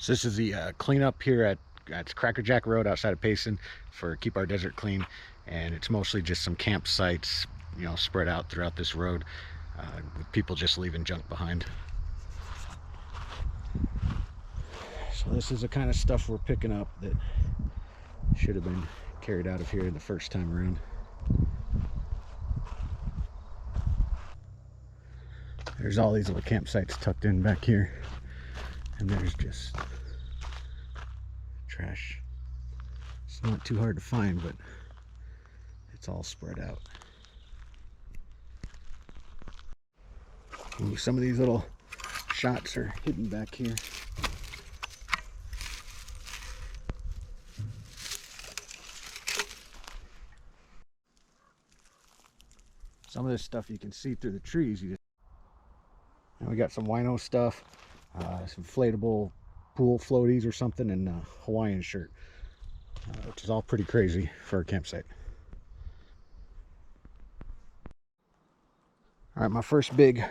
So this is the cleanup here at Cracker Jack Road outside of Payson for Keep Our Desert Clean, and it's mostly just some campsites, you know, spread out throughout this road, with people just leaving junk behind. So this is the kind of stuff we're picking up that should have been carried out of here the first time around. There's all these little campsites tucked in back here, and there's just trash. It's not too hard to find, but it's all spread out. Ooh, some of these little shots are hidden back here. Some of this stuff you can see through the trees. And we got some wino stuff, some inflatable pool floaties or something, and a Hawaiian shirt, which is all pretty crazy for a campsite. All right, my first big,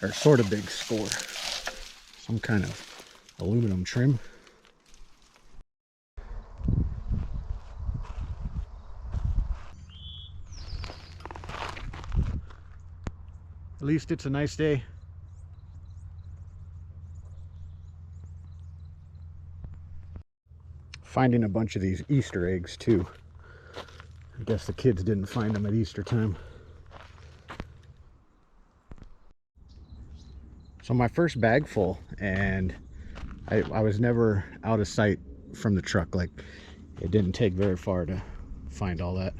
or sort of big score, some kind of aluminum trim. At least it's a nice day. Finding a bunch of these Easter eggs too. I guess the kids didn't find them at Easter time. So my first bag full, and I was never out of sight from the truck. Like, it didn't take very far to find all that.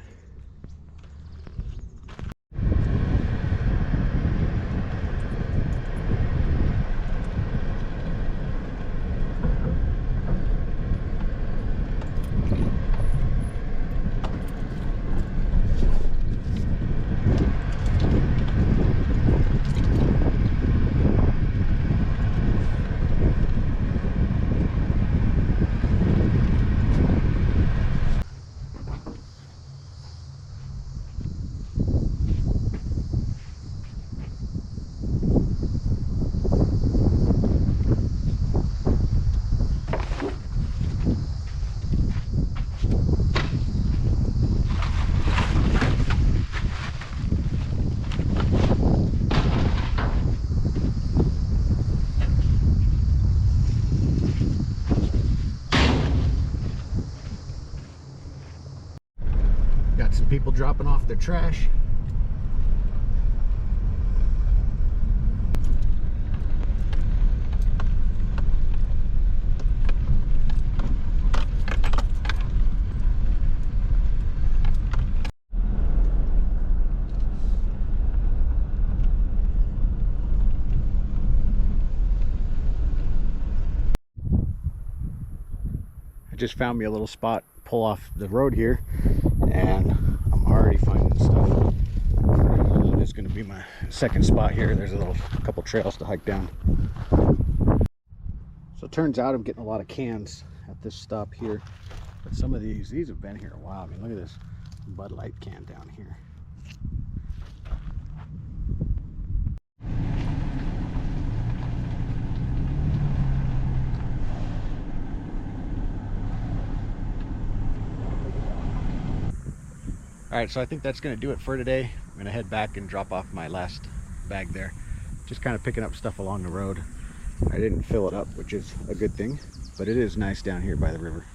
Got some people dropping off their trash. I just found me a little spot, pull off the road here, and I'm already finding stuff. It's going to be my second spot here. There's a couple trails to hike down. So it turns out I'm getting a lot of cans at this stop here, but some of these have been here a while. I mean, look at this Bud Light can down here. All right, so I think that's going to do it for today. I'm going to head back and drop off my last bag there. Just kind of picking up stuff along the road. I didn't fill it up, which is a good thing, but it is nice down here by the river.